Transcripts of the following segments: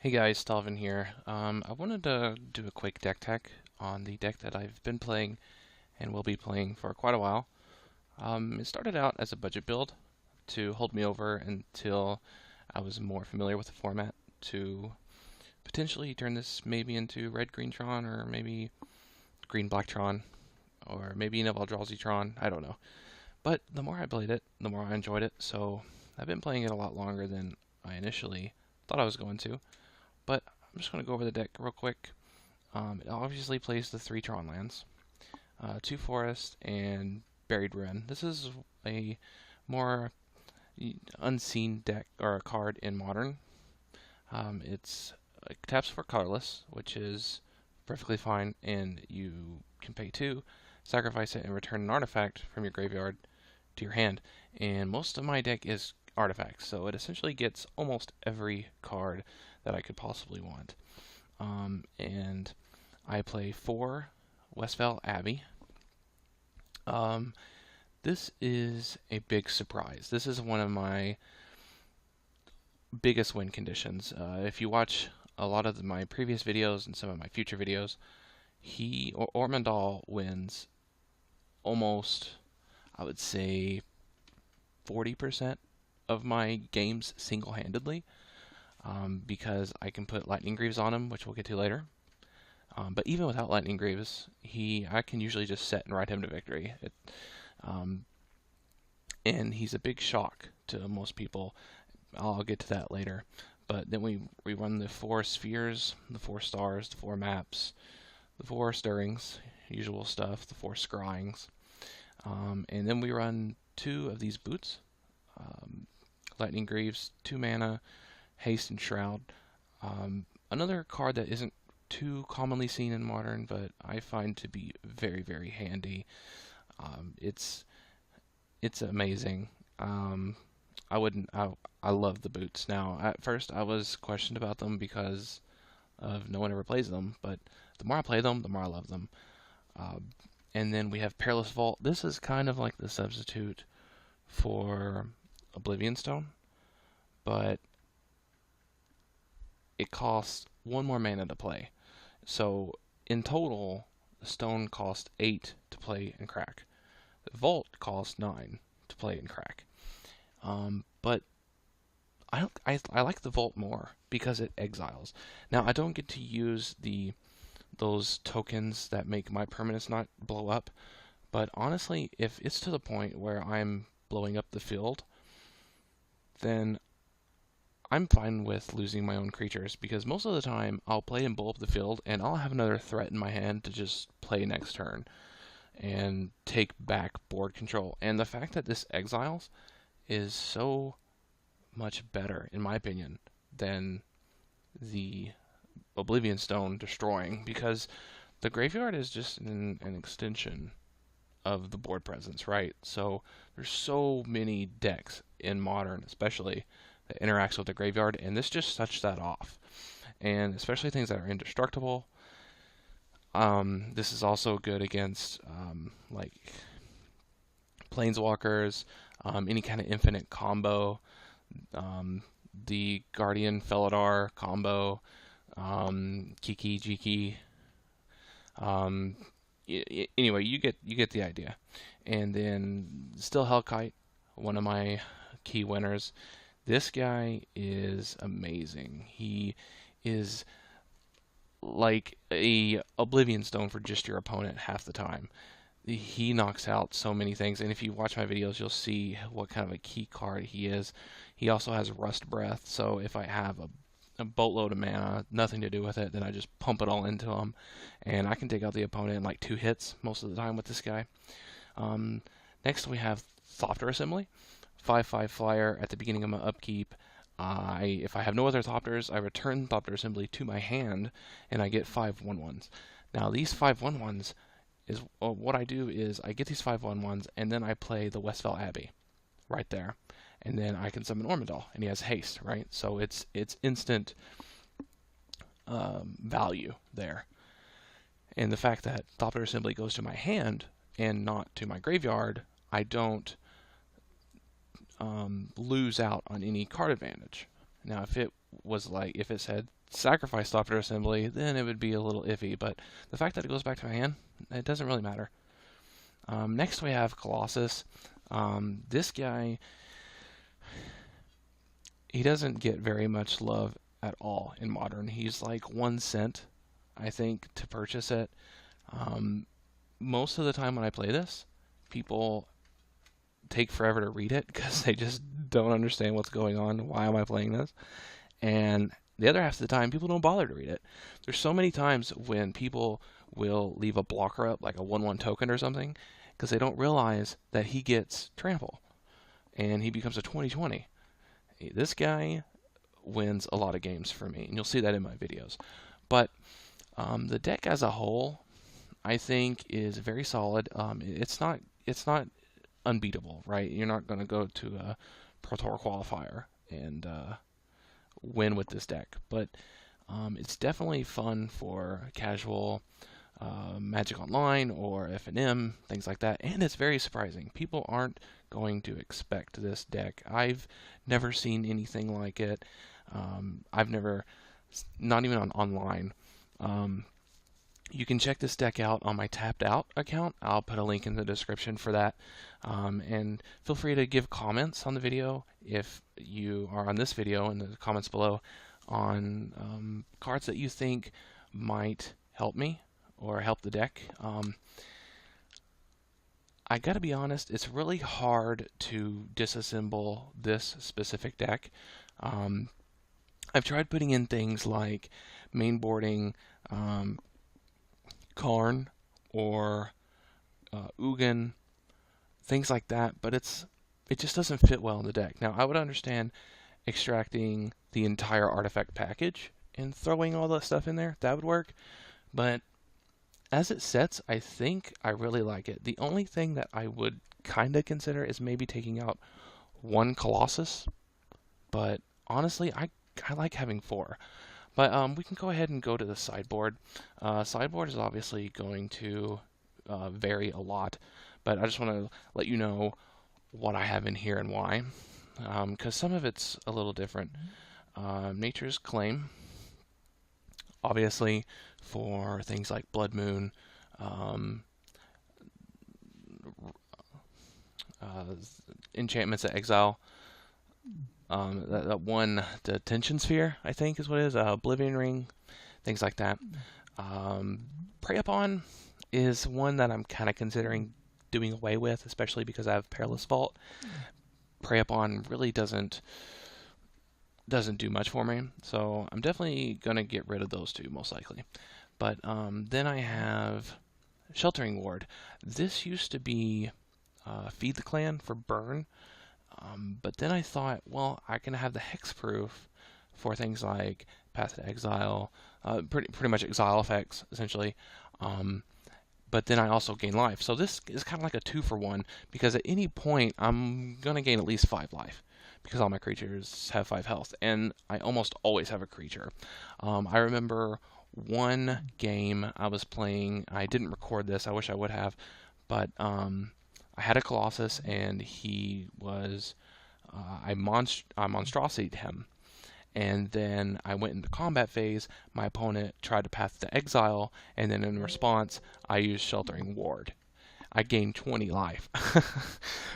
Hey guys, Stalvin here. I wanted to do a quick deck tech on the deck that I've been playing and will be playing for quite a while. It started out as a budget build to hold me over until I was more familiar with the format to potentially turn this maybe into red-green Tron or maybe green-black Tron or maybe an Eldrazi Tron. I don't know. But the more I played it, the more I enjoyed it, so I've been playing it a lot longer than I initially thought I was going to. But I'm just going to go over the deck real quick. It obviously plays the 3 Tron lands, 2 Forest, and Buried Ruin. This is a more unseen deck or a card in Modern. It taps for colorless, which is perfectly fine, and you can pay 2, sacrifice it, and return an artifact from your graveyard to your hand. And most of my deck is artifacts, so it essentially gets almost every card that I could possibly want. And I play 4 Westvale Abbey. This is a big surprise. This is one of my biggest win conditions. If you watch a lot of my previous videos and some of my future videos, Ormondal wins almost, I would say, 40% of my games single-handedly. Because I can put Lightning Greaves on him, which we'll get to later. But even without Lightning Greaves, I can usually just set and ride him to victory. And he's a big shock to most people. I'll get to that later. But then we run the 4 spheres, the 4 stars, the 4 maps, the 4 stirrings, usual stuff, the 4 scryings. And then we run 2 of these boots. Lightning Greaves, 2 mana, Haste and Shroud. Another card that isn't too commonly seen in Modern, but I find to be very, very handy. It's amazing. I love the boots. Now, at first I was questioned about them because of no one ever plays them, but the more I play them, the more I love them. And then we have Perilous Vault. This is kind of like the substitute for Oblivion Stone, but it costs 1 more mana to play. So in total, the stone costs 8 to play and crack. The vault costs 9 to play and crack. But I like the vault more because it exiles. Now I don't get to use those tokens that make my permanents not blow up. But honestly, if it's to the point where I'm blowing up the field, then I'm fine with losing my own creatures, because most of the time I'll play and blow up the field and I'll have another threat in my hand to just play next turn and take back board control. And the fact that this exiles is so much better, in my opinion, than the Oblivion Stone destroying, because the graveyard is just an extension of the board presence, right? So there's so many decks in Modern, especially, that interacts with the graveyard, and this just shuts that off. And especially things that are indestructible. This is also good against like planeswalkers, any kind of infinite combo, the Guardian Felidar combo, Kiki Jiki. Anyway, you get the idea. And then still Hellkite, one of my key winners. This guy is amazing. He is like a Oblivion Stone for just your opponent half the time. He knocks out so many things, and if you watch my videos, you'll see what kind of a key card he is. He also has Rust Breath, so if I have a boatload of mana, nothing to do with it, then I just pump it all into him, and I can take out the opponent in like 2 hits most of the time with this guy. Next we have Thopter Assembly. 5/5 flyer at the beginning of my upkeep. If I have no other Thopters, I return Thopter Assembly to my hand, and I get 5/1/1s. Now these 5/1/1s is what I do is I get these 5/1/1s, and then I play the Westvale Abbey right there, and then I can summon Ormondal, and he has haste, right? So it's instant value there. And the fact that Thopter Assembly goes to my hand and not to my graveyard, I don't lose out on any card advantage. Now, if it was like, if it said sacrifice software assembly, then it would be a little iffy. But the fact that it goes back to my hand, it doesn't really matter. Next we have Colossus. This guy, he doesn't get very much love at all in Modern. He's like 1 cent, I think, to purchase it. Most of the time when I play this, people take forever to read it because they just don't understand what's going on. Why am I playing this? And the other half of the time, people don't bother to read it. There's so many times when people will leave a blocker up, like a 1/1 token or something, because they don't realize that he gets trample, and he becomes a 20/20. This guy wins a lot of games for me, and you'll see that in my videos. But the deck as a whole, I think, is very solid. It's not unbeatable, right? You're not going to go to a Pro Tour qualifier and win with this deck, but it's definitely fun for casual Magic Online or F&M, things like that, and it's very surprising. People aren't going to expect this deck. I've never seen anything like it. I've never, not even on online. You can check this deck out on my Tapped Out account. I'll put a link in the description for that. And feel free to give comments on the video if you are on this video in the comments below on cards that you think might help me or help the deck. I gotta be honest, it's really hard to disassemble this specific deck. I've tried putting in things like mainboarding Karn or Ugin, things like that, but it just doesn't fit well in the deck. Now, I would understand extracting the entire artifact package and throwing all that stuff in there. That would work, but as it sets, I think I really like it. The only thing that I would kind of consider is maybe taking out 1 Colossus, but honestly, I like having 4. But we can go ahead and go to the sideboard. Sideboard is obviously going to vary a lot, but I just want to let you know what I have in here and why, because some of it's a little different. Nature's Claim, obviously, for things like Blood Moon, enchantments at exile. That one, the Tension Sphere, I think is what it is, Oblivion Ring, things like that. Prey Upon is one that I'm kind of considering doing away with, especially because I have Perilous Vault. Prey Upon really doesn't do much for me, so I'm definitely going to get rid of those two, most likely. But then I have Sheltering Ward. This used to be Feed the Clan for burn, but then I thought, well, I can have the hexproof for things like Path to Exile, pretty much exile effects, essentially. But then I also gain life. So this is kind of like a 2-for-1, because at any point I'm going to gain at least 5 life, because all my creatures have 5 health, and I almost always have a creature. I remember one game I was playing, I didn't record this, I wish I would have, but I had a Colossus, and he was, I monstrosity'd him. And then I went into combat phase, my opponent tried to Path to Exile, and then in response, I used Sheltering Ward. I gained 20 life.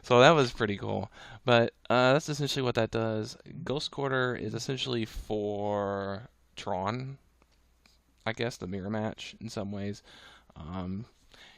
So that was pretty cool. But that's essentially what that does. Ghost Quarter is essentially for Tron, I guess, the mirror match in some ways.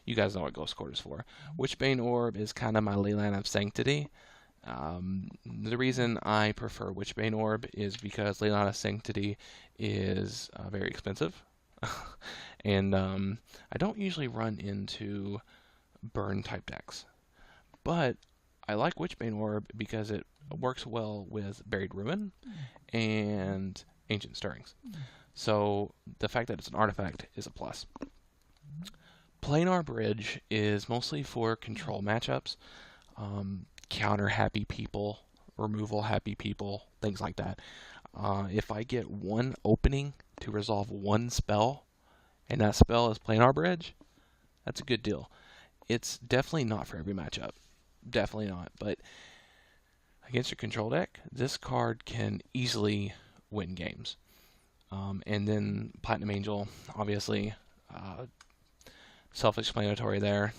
You guys know what Ghost Quarter is for. Witchbane Orb is kind of my Leyline of Sanctity. The reason I prefer Witchbane Orb is because Leyline of Sanctity is very expensive. And I don't usually run into burn type decks. But I like Witchbane Orb because it works well with Buried Ruin and Ancient Stirrings. So the fact that it's an artifact is a plus. Planar Bridge is mostly for control matchups, counter happy people, removal happy people, things like that. If I get one opening to resolve one spell, and that spell is Planar Bridge, that's a good deal. It's definitely not for every matchup. Definitely not. But against your control deck, this card can easily win games. And then Platinum Angel, obviously, self-explanatory there.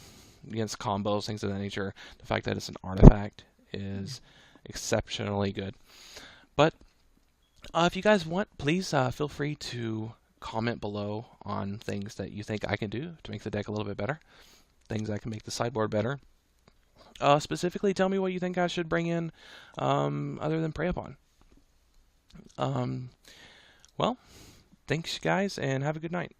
Against combos, things of that nature. The fact that it's an artifact is exceptionally good. But if you guys want, please feel free to comment below on things that you think I can do to make the deck a little bit better. Things that can make the sideboard better. Specifically, tell me what you think I should bring in other than Prey Upon. Well, thanks, guys, and have a good night.